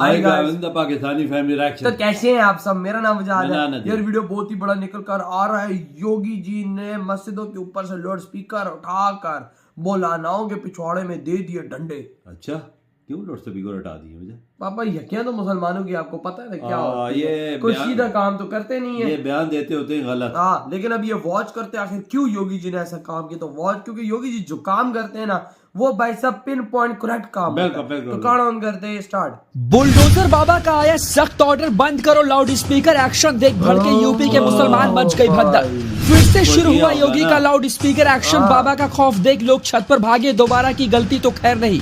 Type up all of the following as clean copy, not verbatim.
आएगा Pakistani family reaction. तो कैसे हैं आप सब? मेरा नाम वजाद है। नाना जी। यार वीडियो बहुत ही बड़ा निकल कर आ रहा है। योगी जी ने मस्जिदों के ऊपर से लाउड स्पीकर उठाकर मौलानाओं के पिछवाड़े में दे दिए डंडे। अच्छा, क्यों लाउड स्पीकर हटा दिए मुझे? पापा यकियां तो मुसलमानों की आपको पता है क्या होता है? ये कोई सीधा काम तो करते नहीं है, ये बयान देते होते हैं गलत। हाँ, लेकिन अब ये वॉच करते आखिर क्यों योगी जी ने ऐसा काम किया? तो वॉच क्योंकि योगी जी जो काम करते हैं ना वो भाई सब पिन पॉइंट करेक्ट काम होता है। तो कौन ऑन करते हैं स्टार्ट। बुलडोजर बाबा का आया सख्त ऑर्डर, बंद करो लाउड स्पीकर एक्शन। देख भड़के यूपी के मुसलमान मच गई भद्दा। फिर से शुरू हुआ योगी का लाउड स्पीकर एक्शन। बाबा का खौफ देख लोग छत पर भागे, दोबारा की गलती तो खैर नहीं।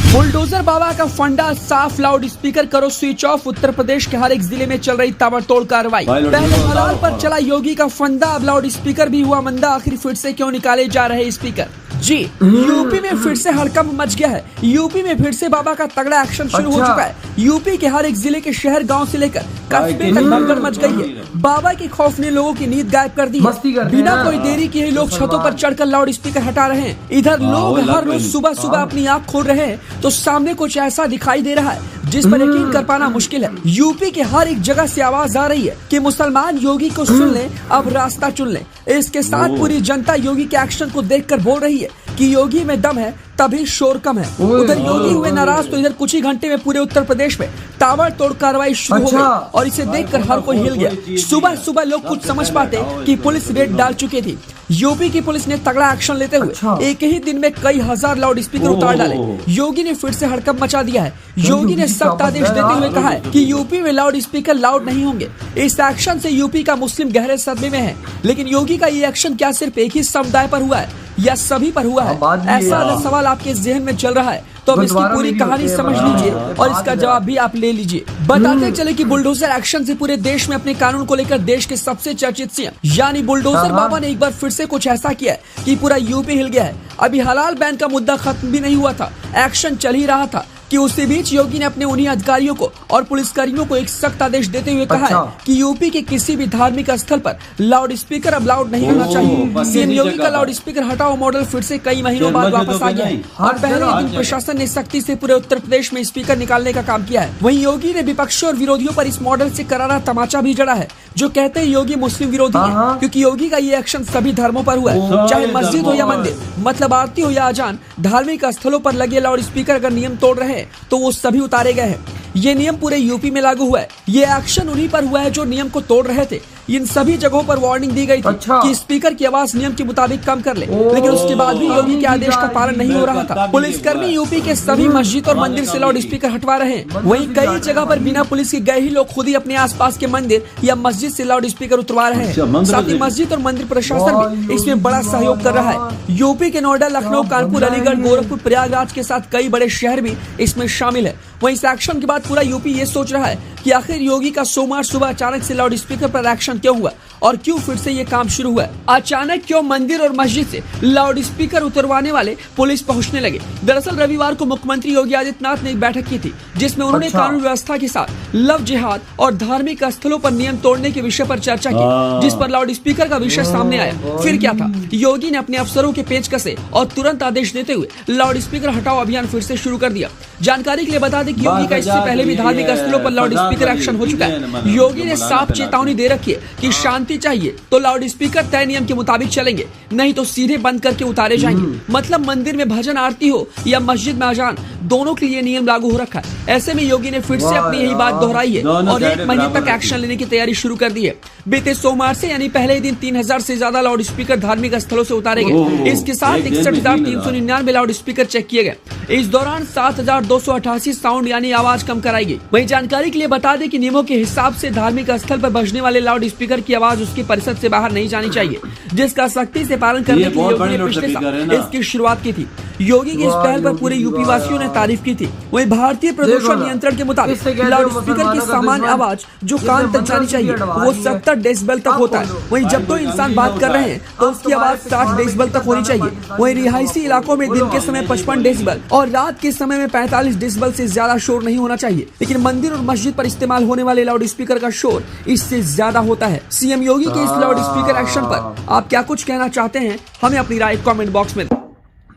बुलडोजर बाबा का फंडा साफ, लाउड स्पीकर करो स्विच ऑफ। उत्तर प्रदेश के हर एक जिले में चल रही ताबड़तोड़ कार्रवाई। पहले हलाल पर चला योगी का फंडा, अब लाउड स्पीकर भी हुआ मंदा। आखिर फिर से क्यों निकाले जा रहे स्पीकर? जी, यूपी में फिर से हड़कंप मच गया है। यूपी में फिर से बाबा का तगड़ा एक्शन शुरू हो चुका है। यूपी के हर एक जिले के शहर गांव से लेकर कस्बे तक भगदड़ मच गई है। बाबा के खौफ ने लोगों की नींद गायब कर दी है। बिना कोई देरी किए लोग छतों पर चढ़कर लाउड स्पीकर हटा रहे हैं। इधर लोग हर रोज सुबह सुबह अपनी आंख खोल रहे हैं तो सामने कुछ ऐसा दिखाई दे रहा है जिस पर यकीन कर पाना मुश्किल है। यूपी के हर एक जगह से आवाज आ रही है कि मुसलमान योगी को सुन लें, अब रास्ता चुन लें। इसके साथ पूरी जनता योगी के एक्शन को देखकर बोल रही है कि योगी में दम है तभी शोर कम है। उधर योगी हुए नाराज तो इधर कुछ ही घंटे में पूरे उत्तर प्रदेश में ताबड़तोड़ कार्रवाई शुरू हो गई और इसे देखकर हर कोई हिल गया। सुबह सुबह लोग कुछ समझ पाते कि पुलिस रेड डाल चुकी थी। यूपी की पुलिस ने तगड़ा एक्शन लेते हुए एक ही दिन में कई हजार लाउड स्पीकर उतार डाले। योगी ने फिर से हड़कंप मचा दिया है। योगी ने सख्त आदेश देते हुए कहा है कि यूपी में लाउड स्पीकर लाउड नहीं होंगे। इस एक्शन से यूपी का मुस्लिम गहरे सदमे में है। लेकिन योगी का ये एक्शन क्या सिर्फ एक ही समुदाय पर हुआ है या सभी पर हुआ है? ऐसा अगर सवाल आपके जहन में चल रहा है तो अब इसकी पूरी कहानी समझ लीजिए और इसका जवाब भी आप ले लीजिए। बताते चले कि बुलडोजर एक्शन से पूरे देश में अपने कानून को लेकर देश के सबसे चर्चित सीएम यानी बुलडोजर बाबा ने एक बार फिर से कुछ ऐसा किया है कि पूरा यूपी हिल गया है। अभी हलाल बैन का मुद्दा खत्म भी नहीं हुआ था, एक्शन चल ही रहा था कि उसी बीच योगी ने अपने उन्हीं अधिकारियों को और पुलिसकर्मियों को एक सख्त आदेश देते हुए कहा है कि यूपी के किसी भी धार्मिक स्थल पर लाउड स्पीकर अब लाउड नहीं होना चाहिए। सीएम योगी का लाउड स्पीकर हटाओ मॉडल फिर से कई महीनों बाद वापस आ गया है और पहले दिन प्रशासन ने सख्ती से पूरे उत्तर प्रदेश में स्पीकर निकालने का काम किया है। वहीं योगी ने विपक्षी और विरोधियों पर इस मॉडल से करारा तमाचा भी जड़ा है जो कहते हैं योगी मुस्लिम विरोधी है, क्योंकि योगी का ये एक्शन सभी धर्मों पर हुआ है, चाहे मस्जिद हो या मंदिर, मतलब आरती हो या अजान। धार्मिक स्थलों पर लगे लाउड स्पीकर अगर नियम तोड़ रहे हैं तो वो सभी उतारे गए हैं। ये नियम पूरे यूपी में लागू हुआ है। ये एक्शन उन्हीं पर हुआ है जो नियम को तोड़ रहे थे। इन सभी जगहों पर वार्निंग दी गई थी कि स्पीकर की आवाज नियम के मुताबिक कम कर ले, लेकिन उसके बाद भी योगी के आदेश का पालन नहीं हो रहा था। पुलिसकर्मी यूपी के सभी मस्जिद और मंदिर से लाउड स्पीकर हटवा रहे हैं। वहीं कई जगह पर बिना पुलिस के गए ही लोग खुद ही अपने आसपास के मंदिर या मस्जिद से लाउड स्पीकर उतरवा रहे हैं। साथ ही मस्जिद और मंदिर प्रशासन भी इसमें बड़ा सहयोग कर रहा है। यूपी के नोएडा, लखनऊ, कानपुर, अलीगढ़, गोरखपुर, प्रयागराज के साथ कई बड़े शहर भी इसमें शामिल है। वहीं इस एक्शन के बाद पूरा यूपी ये सोच रहा है कि आखिर योगी का सोमवार सुबह अचानक से लाउड स्पीकर पर एक्शन क्यों हुआ और क्यों फिर से ये काम शुरू हुआ? अचानक क्यों मंदिर और मस्जिद से लाउड स्पीकर उतरवाने वाले पुलिस पहुंचने लगे? दरअसल रविवार को मुख्यमंत्री योगी आदित्यनाथ ने एक बैठक की थी जिसमें उन्होंने कानून व्यवस्था के साथ लव जिहाद और धार्मिक स्थलों पर नियम तोड़ने के विषय पर चर्चा की, जिस पर लाउड स्पीकर का विषय सामने आया। फिर क्या था, योगी ने अपने अफसरों के पेच कसे और तुरंत आदेश देते हुए लाउड स्पीकर हटाओ अभियान फिर से शुरू कर दिया। जानकारी के लिए बता दें कि योगी का इससे पहले भी धार्मिक स्थलों पर लाउड स्पीकर एक्शन हो चुका है। योगी ने साफ चेतावनी दे रखी है कि शांति चाहिए तो लाउड स्पीकर तय नियम के मुताबिक चलेंगे, नहीं तो सीधे बंद करके उतारे जाएंगे। मतलब मंदिर में भजन आरती हो या मस्जिद में अजान, दोनों के लिए नियम लागू हो रखा है। ऐसे में योगी ने फिर से अपनी यही बात दोहराई है और एक महीने तक एक्शन लेने की तैयारी शुरू कर दी है। बीते सोमवार से यानी पहले ही दिन 3000 से ज्यादा लाउड स्पीकर धार्मिक स्थलों से उतारे गए। इसके साथ 61,399 लाउड स्पीकर चेक किए गए। इस दौरान 7,288 साउंड यानी आवाज कम कराई गई। वहीं जानकारी के लिए बता दें कि नियमों के हिसाब से धार्मिक स्थल पर बजने वाले लाउड स्पीकर की आवाज उसके परिसर से बाहर नहीं जानी चाहिए, जिसका सख्ती से पालन करने के लिए योगी ने पिछले साल इसकी शुरुआत की थी। योगी की इस पहल पर पूरे यूपी वासियों ने तारीफ की थी। वहीं भारतीय प्रदूषण नियंत्रण के मुताबिक लाउड स्पीकर की सामान्य आवाज जो कान तक जानी चाहिए वो 70 डेसिबल तक होता है। वहीं जब दो इंसान बात कर रहे हैं तो उसकी आवाज 60 डेसिबल तक होनी चाहिए। वहीं रिहायशी इलाकों में दिन के समय 55 डेसिबल और रात के समय में 45 डेसिबल से ज्यादा शोर नहीं होना चाहिए। लेकिन मंदिर और मस्जिद पर इस्तेमाल होने वाले लाउड स्पीकर का शोर इससे ज्यादा होता है। सीएम योगी के इस लाउड स्पीकर एक्शन पर आप क्या कुछ कहना चाहते हैं? हमें अपनी राय कमेंट बॉक्स में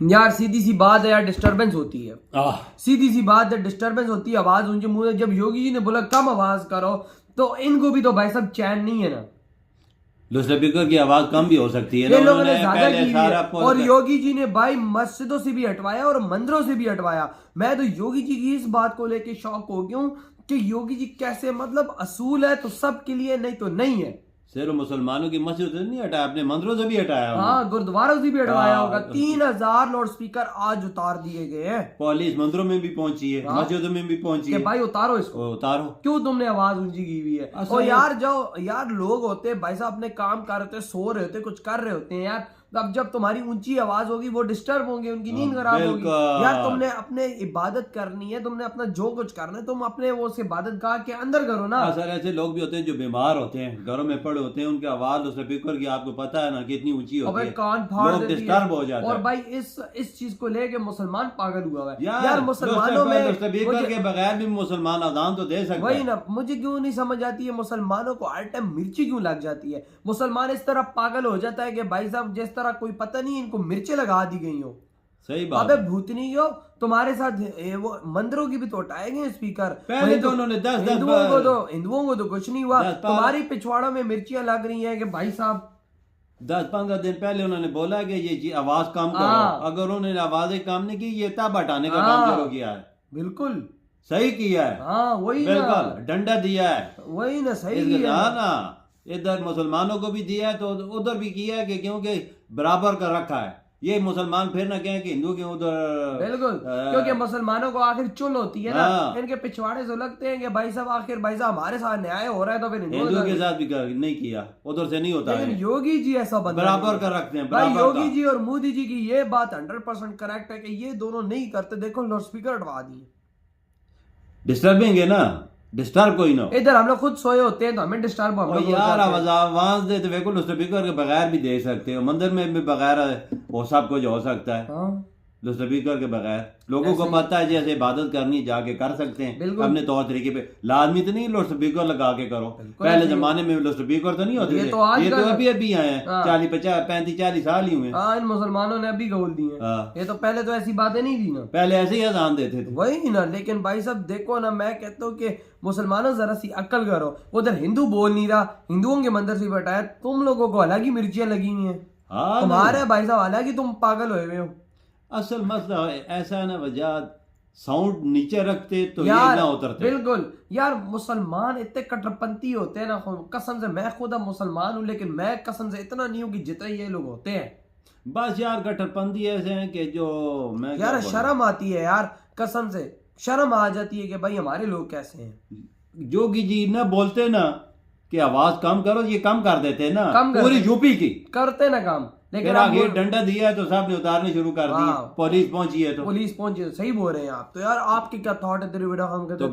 यार सीधी सी बात है यार, डिस्टरबेंस होती है, आह, सीधी सी बात है, डिस्टरबेंस होती है, आवाज ऊंचे मुंह में। जब योगी जी ने बोला कम आवाज करो, तो इनको भी तो भाई साहब चैन नहीं है ना। स्पीकर की आवाज कम भी हो सकती है ये ना, लोगों ने उन्होंने ज्यादा पहले की सारा है। और योगी जी ने भाई मस्जिदों से भी हटवाया और मंदिरों से भी हटवाया। मैं तो योगी जी की इस बात को लेके शॉक हो गया हूँ कि योगी जी कैसे, मतलब असूल है तो सबके लिए, नहीं तो नहीं है। सिर्फ मुसलमानों की मस्जिद से नहीं हटाया, अपने मंदिरों से भी हटाया। हाँ, गुरुद्वारों से भी हटवाया हाँ, होगा। 3000 लाउड स्पीकर आज उतार दिए गए हैं। पुलिस मंदिरों में भी पहुंची है, मस्जिदों में भी पहुंची कि है। भाई उतारो इसको, उतारो, क्यों तुमने आवाज ऊंची की हुई है। और यार जो यार लोग होते हैं भाई साहब, अपने काम कर रहे होते, सो रहे होते, कुछ कर रहे होते हैं यार। अब जब तुम्हारी ऊंची आवाज होगी वो डिस्टर्ब होंगे, उनकी नींद खराब होगी। यार तुमने अपने इबादत करनी है, तुमने अपना जो कुछ करना है तुम अपने वो से इबादत गाह के अंदर करो ना। सर ऐसे लोग भी होते हैं जो बीमार होते हैं, घरों में पड़े होते हैं, उनकी आवाज स्पीकर की आपको पता है ना कितनी ऊंची होती है, कान फाड़ लोग देती है। डिस्टर्ब हो जाते हैं। और भाई इस चीज को लेके मुसलमान पागल हुआ है यार मुसलमानों में। स्पीकर के बगैर भी मुसलमान अजान तो दे सकते वही हैं ना, मुझे क्यों नहीं समझ आती है मुसलमानों को हर टाइम मिर्ची क्यों लग जाती है। मुसलमान इस तरह पागल हो जाता है कि भाई साहब जिस तरह कोई पता नहीं इनको मिर्ची लगा दी गई हो। सही बात। अबे भूतनी हो, तुम्हारे साथ वो मंदिरों की भी तो हटाएंगे स्पीकर। पहले तो उन्होंने 10 हिंदुओं को तो कुछ नहीं हुआ, तुम्हारी पिछवाड़ों में मिर्चियां लग रही हैं कि भाई साहब 10-15 दिन पहले उन्होंने बोला कि ये आवाज कम करो। अगर उन्होंने आवाजें कम नहीं की, ये तब हटाने का काम शुरू किया है। बिल्कुल सही किया है। हाँ वही बिल्कुल डंडा दिया है, वही ना, सही किया ना। इधर मुसलमानों को भी दिया है तो उधर भी किया है कि क्योंकि बराबर कर रखा है। ये मुसलमान फिर ना कहें कि हिंदू के उधर। बिल्कुल, क्योंकि मुसलमानों को आखिर चुल होती है ना, इनके पिछवाड़े से लगते हैं कि भाई साहब आखिर भाई साहब हमारे साथ न्याय हो रहा है, तो फिर हिंदू के साथ भी नहीं किया, उधर से नहीं होता है। योगी जी ऐसा बराबर कर रखते हैं। भाई योगी जी और मोदी जी की ये बात 100% करेक्ट है कि ये दोनों नहीं करते। देखो लाउड स्पीकर हटवा दिए, डिस्टर्बिंग है ना, डिस्टर्ब कोई ना। इधर हम लोग खुद सोए होते हैं तो हमें डिस्टर्ब यार आवाज दे तो बिल्कुल स्पीकर के बगैर भी दे सकते हो, मंदिर में भी बगैर वो सब कुछ हो सकता है। स्पीकर के बगैर लोगों को पता है जैसे इबादत करनी जाके कर सकते हैं अपने तौर तरीके पे। लाजमी तो नहीं लाउड स्पीकर लगा के करो। पहले जमाने में लाउड स्पीकर तो नहीं होते, ये तो अभी आए हैं। 40-50-35-40 साल ही हुए। इन मुसलमानों ने अभी गोल दिए, ये तो पहले तो ऐसी बातें नहीं थी ना, पहले ऐसे ही अजान देते थे। वही ना। लेकिन भाई साहब देखो ना, मैं कहता हूँ कि मुसलमानों जरा सी अक्ल करो। उधर हिंदू बोल नहीं रहा, हिंदुओं के मंदिर से बैठाया, तुम लोगों को अलग ही मिर्चियां लगी हुई है। तुम्हारे भाई साहब अलग ही तुम पागल हुए हो। असल मसला ऐसा ना, वजह साउंड नीचे रखते तो ये यार ना उतरते। बिल्कुल यार, मुसलमान इतने कट्टरपंथी होते हैं ना, कसम से। मैं खुद अब मुसलमान हूँ लेकिन मैं कसम से इतना नहीं हूँ कि जितने ये लोग होते हैं। बस यार कट्टरपंथी ऐसे हैं कि जो मैं यार शर्म आती है यार, कसम से शर्म आ जाती है कि भाई हमारे लोग कैसे हैं। योगी जी ना बोलते ना कि आवाज कम करो, ये कम कर देते ना, कम पूरी यूपी की करते ना काम। लेकिन आगे डंडा दिया है तो सब ने उतारने शुरू कर दिए। पुलिस पहुंची है तो पुलिस पहुंची, सही बोल रहे हैं आप। तो यार आपके क्या थॉट है तेरे वीडियो हम कहते